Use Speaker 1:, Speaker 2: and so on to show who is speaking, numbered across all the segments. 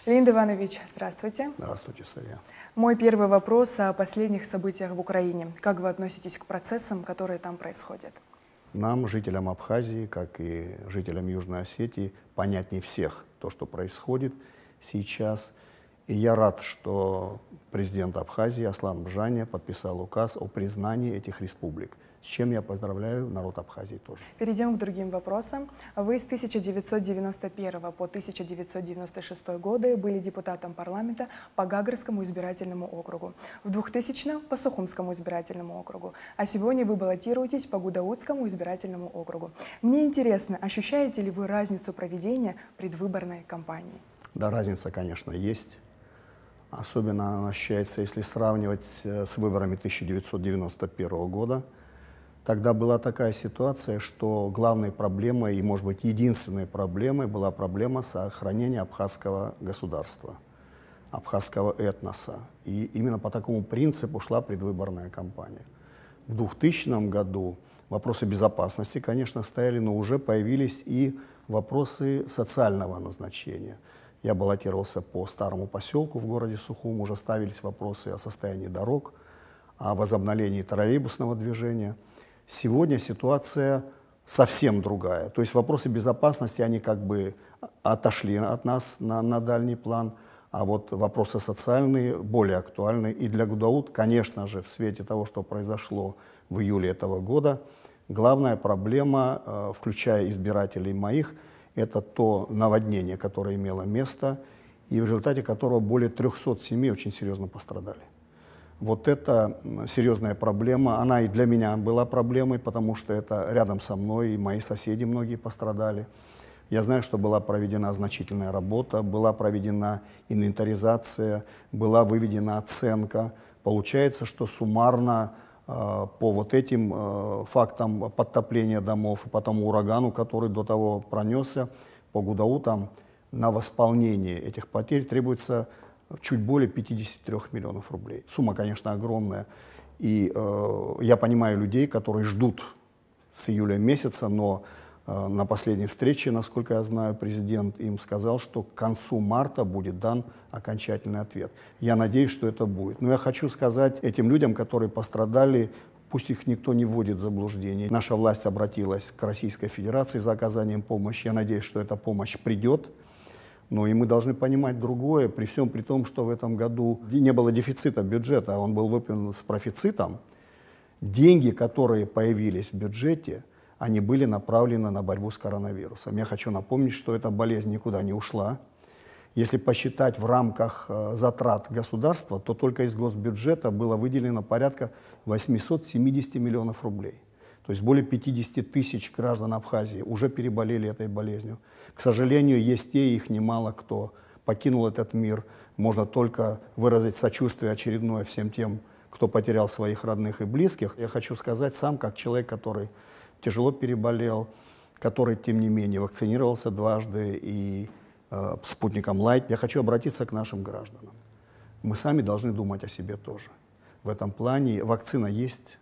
Speaker 1: Леонид Иванович, здравствуйте.
Speaker 2: Здравствуйте, Сария.
Speaker 1: Мой первый вопрос о последних событиях в Украине. Как вы относитесь к процессам, которые там происходят?
Speaker 2: Нам, жителям Абхазии, как и жителям Южной Осетии, понятнее всех то, что происходит сейчас. И я рад, что президент Абхазии Аслан Бжаня подписал указ о признании этих республик, с чем я поздравляю народ Абхазии тоже.
Speaker 1: Перейдем к другим вопросам. Вы с 1991 по 1996 годы были депутатом парламента по Гагрскому избирательному округу, в 2000 по Сухумскому избирательному округу, а сегодня вы баллотируетесь по Гудаутскому избирательному округу. Мне интересно, ощущаете ли вы разницу проведения предвыборной кампании?
Speaker 2: Да, разница, конечно, есть. Особенно она ощущается, если сравнивать с выборами 1991 года. Тогда была такая ситуация, что главной проблемой и, может быть, единственной проблемой была проблема сохранения абхазского государства, абхазского этноса. И именно по такому принципу шла предвыборная кампания. В 2000 году вопросы безопасности, конечно, стояли, но уже появились и вопросы социального назначения. Я баллотировался по старому поселку в городе Сухум, уже ставились вопросы о состоянии дорог, о возобновлении троллейбусного движения. Сегодня ситуация совсем другая. То есть вопросы безопасности, они как бы отошли от нас на дальний план, а вот вопросы социальные более актуальны. И для Гудаут, конечно же, в свете того, что произошло в июле этого года, главная проблема, включая избирателей моих, это то наводнение, которое имело место, и в результате которого более 300 семей очень серьезно пострадали. Вот это серьезная проблема. Она и для меня была проблемой, потому что это рядом со мной, и мои соседи многие пострадали. Я знаю, что была проведена значительная работа, была проведена инвентаризация, была выведена оценка. Получается, что суммарно по вот этим фактам подтопления домов и по тому урагану, который до того пронесся, по Гудаутам на восполнение этих потерь требуется чуть более 53 миллионов рублей. Сумма, конечно, огромная. И я понимаю людей, которые ждут с июля месяца, но на последней встрече, насколько я знаю, президент им сказал, что к концу марта будет дан окончательный ответ. Я надеюсь, что это будет. Но я хочу сказать этим людям, которые пострадали, пусть их никто не вводит в заблуждение. Наша власть обратилась к Российской Федерации за оказанием помощи. Я надеюсь, что эта помощь придет. Но и мы должны понимать другое, при всем при том, что в этом году не было дефицита бюджета, а он был выполнен с профицитом. Деньги, которые появились в бюджете, они были направлены на борьбу с коронавирусом. Я хочу напомнить, что эта болезнь никуда не ушла. Если посчитать в рамках затрат государства, то только из госбюджета было выделено порядка 870 миллионов рублей. То есть более 50 тысяч граждан Абхазии уже переболели этой болезнью. К сожалению, есть те, их немало, кто покинул этот мир. Можно только выразить сочувствие очередное всем тем, кто потерял своих родных и близких. Я хочу сказать сам, как человек, который тяжело переболел, который, тем не менее, вакцинировался дважды и спутником Лайт. Я хочу обратиться к нашим гражданам. Мы сами должны думать о себе тоже. В этом плане вакцина есть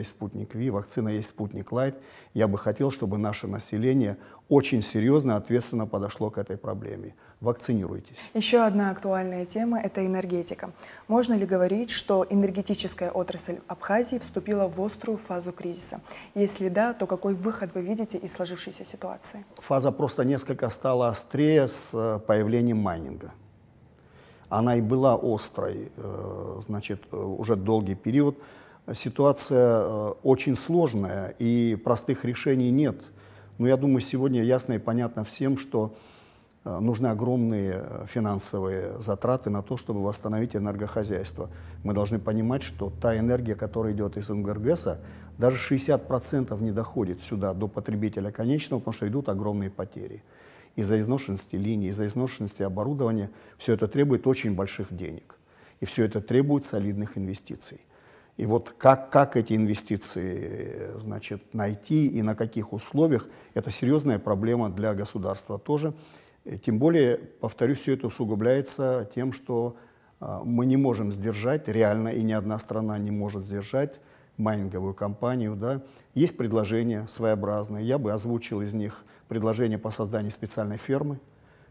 Speaker 2: спутник Ви, вакцина есть спутник Лайт. Я бы хотел, чтобы наше население очень серьезно, ответственно подошло к этой проблеме. Вакцинируйтесь.
Speaker 1: Еще одна актуальная тема – это энергетика. Можно ли говорить, что энергетическая отрасль Абхазии вступила в острую фазу кризиса? Если да, то какой выход вы видите из сложившейся ситуации?
Speaker 2: Фаза просто несколько стала острее с появлением майнинга. Она и была острой, значит, уже долгий период. Ситуация очень сложная, и простых решений нет. Но я думаю, сегодня ясно и понятно всем, что нужны огромные финансовые затраты на то, чтобы восстановить энергохозяйство. Мы должны понимать, что та энергия, которая идет из НГРГСа, даже 60% не доходит сюда, до потребителя конечного, потому что идут огромные потери. Из-за изношенности линий, из-за изношенности оборудования, все это требует очень больших денег. И все это требует солидных инвестиций. И вот как эти инвестиции, значит, найти и на каких условиях, это серьезная проблема для государства тоже. Тем более, повторюсь, все это усугубляется тем, что мы не можем сдержать, реально, и ни одна страна не может сдержать майнинговую компанию. Да. Есть предложения своеобразные, я бы озвучил из них предложение по созданию специальной фермы,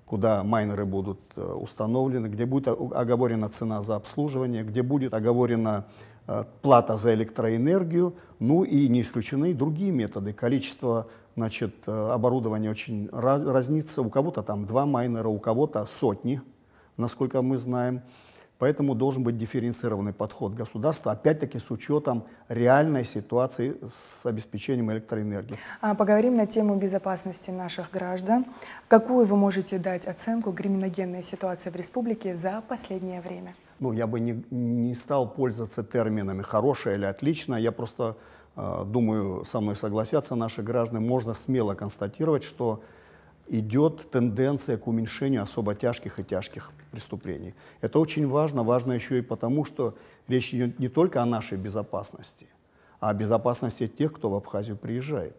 Speaker 2: куда майнеры будут установлены, где будет оговорена цена за обслуживание, где будет оговорена плата за электроэнергию, ну и не исключены и другие методы. Количество, значит, оборудования очень разнится. У кого-то там 2 майнера, у кого-то сотни, насколько мы знаем. Поэтому должен быть дифференцированный подход государства, опять-таки с учетом реальной ситуации с обеспечением электроэнергии.
Speaker 1: Поговорим на тему безопасности наших граждан. Какую вы можете дать оценку криминогенной ситуации в республике за последнее время?
Speaker 2: Ну, я бы не стал пользоваться терминами «хорошее» или «отлично». Я просто думаю, со мной согласятся наши граждане, можно смело констатировать, что идет тенденция к уменьшению особо тяжких и тяжких преступлений. Это очень важно. Важно еще и потому, что речь идет не только о нашей безопасности, а о безопасности тех, кто в Абхазию приезжает.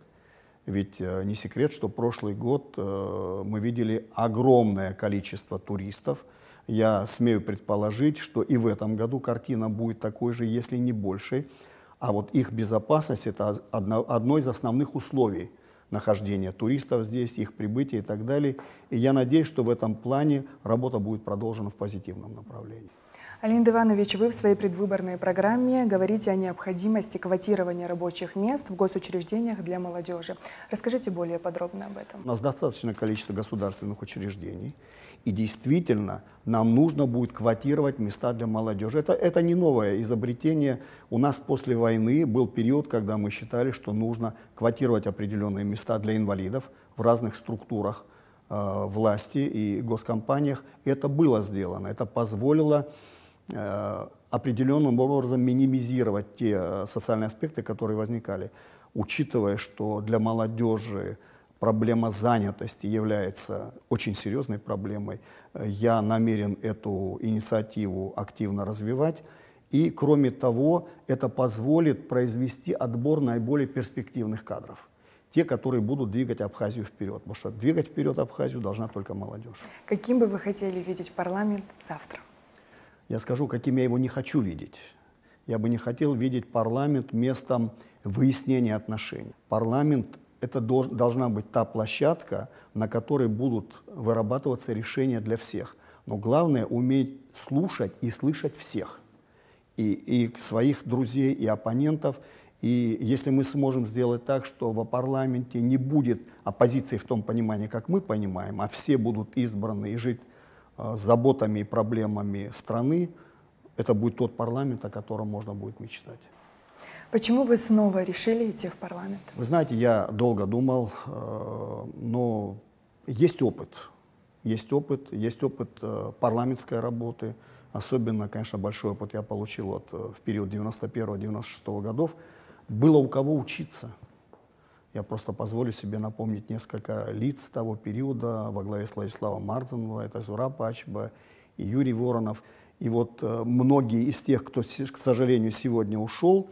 Speaker 2: Ведь не секрет, что прошлый год мы видели огромное количество туристов. Я смею предположить, что и в этом году картина будет такой же, если не большей. А вот их безопасность – это одно из основных условий нахождения туристов здесь, их прибытия и так далее. И я надеюсь, что в этом плане работа будет продолжена в позитивном направлении.
Speaker 1: Леонид Иванович, вы в своей предвыборной программе говорите о необходимости квотирования рабочих мест в госучреждениях для молодежи. Расскажите более подробно об этом.
Speaker 2: У нас достаточное количество государственных учреждений, и действительно нам нужно будет квотировать места для молодежи. Это не новое изобретение. У нас после войны был период, когда мы считали, что нужно квотировать определенные места для инвалидов в разных структурах власти и госкомпаниях. И это было сделано. Это позволило определенным образом минимизировать те социальные аспекты, которые возникали, учитывая, что для молодежи проблема занятости является очень серьезной проблемой. Я намерен эту инициативу активно развивать. И, кроме того, это позволит произвести отбор наиболее перспективных кадров. Те, которые будут двигать Абхазию вперед. Потому что двигать вперед Абхазию должна только молодежь.
Speaker 1: Каким бы вы хотели видеть парламент завтра?
Speaker 2: Я скажу, каким я его не хочу видеть. Я бы не хотел видеть парламент местом выяснения отношений. Парламент – это должна быть та площадка, на которой будут вырабатываться решения для всех. Но главное – уметь слушать и слышать всех. И своих друзей, и оппонентов. И если мы сможем сделать так, что в парламенте не будет оппозиции в том понимании, как мы понимаем, а все будут избраны и жить с заботами и проблемами страны, это будет тот парламент, о котором можно будет мечтать.
Speaker 1: Почему вы снова решили идти в парламент?
Speaker 2: Вы знаете, я долго думал, но есть опыт. Есть опыт парламентской работы. Особенно, конечно, большой опыт я получил в период 91-96 годов. Было у кого учиться. Я просто позволю себе напомнить несколько лиц того периода во главе с Владиславом Марзанова, это Зураб Ачба и Юрий Воронов. И вот многие из тех, кто, к сожалению, сегодня ушел,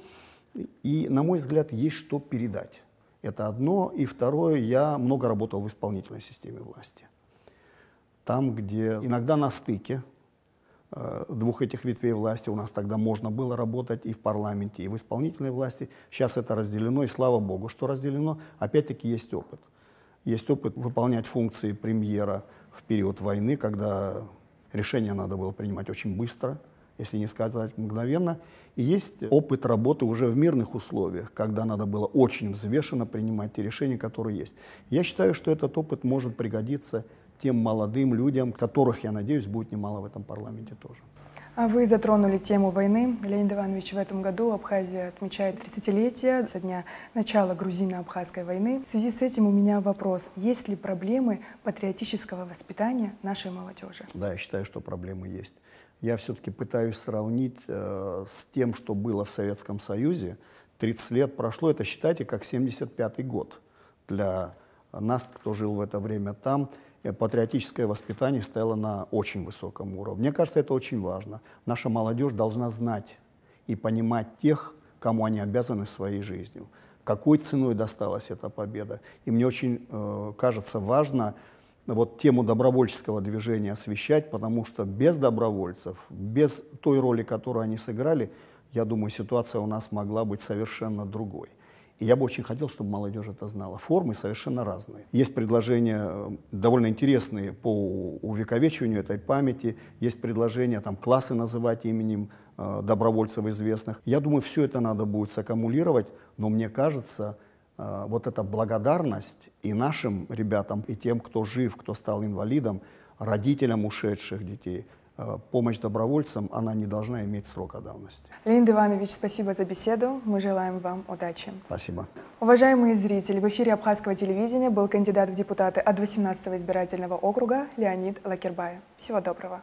Speaker 2: и, на мой взгляд, есть что передать. Это одно. И второе, я много работал в исполнительной системе власти. Там, где иногда на стыке двух этих ветвей власти у нас тогда можно было работать и в парламенте, и в исполнительной власти. Сейчас это разделено, и слава богу, что разделено. Опять-таки есть опыт. Есть опыт выполнять функции премьера в период войны, когда решения надо было принимать очень быстро, если не сказать мгновенно. И есть опыт работы уже в мирных условиях, когда надо было очень взвешенно принимать те решения, которые есть. Я считаю, что этот опыт может пригодиться тем молодым людям, которых, я надеюсь, будет немало в этом парламенте тоже.
Speaker 1: А вы затронули тему войны. Леонид Иванович, в этом году Абхазия отмечает 30-летие со дня начала грузино-абхазской войны. В связи с этим у меня вопрос. Есть ли проблемы патриотического воспитания нашей молодежи? Да,
Speaker 2: я считаю, что проблемы есть. Я все-таки пытаюсь сравнить с тем, что было в Советском Союзе. 30 лет прошло, это считайте как 75-й год. Для нас, кто жил в это время там, патриотическое воспитание стояло на очень высоком уровне. Мне кажется, это очень важно. Наша молодежь должна знать и понимать тех, кому они обязаны своей жизнью, какой ценой досталась эта победа. И мне очень кажется важно вот тему добровольческого движения освещать, потому что без добровольцев, без той роли, которую они сыграли, я думаю, ситуация у нас могла быть совершенно другой. И я бы очень хотел, чтобы молодежь это знала. Формы совершенно разные. Есть предложения довольно интересные по увековечиванию этой памяти, есть предложения там, классы называть именем добровольцев известных. Я думаю, все это надо будет саккумулировать, но мне кажется, вот эта благодарность и нашим ребятам, и тем, кто жив, кто стал инвалидом, родителям ушедших детей, помощь добровольцам, она не должна иметь срока давности.
Speaker 1: Леонид Иванович, спасибо за беседу. Мы желаем вам удачи.
Speaker 2: Спасибо.
Speaker 1: Уважаемые зрители, в эфире Абхазского телевидения был кандидат в депутаты от 18-го избирательного округа Леонид Лакербаев. Всего доброго.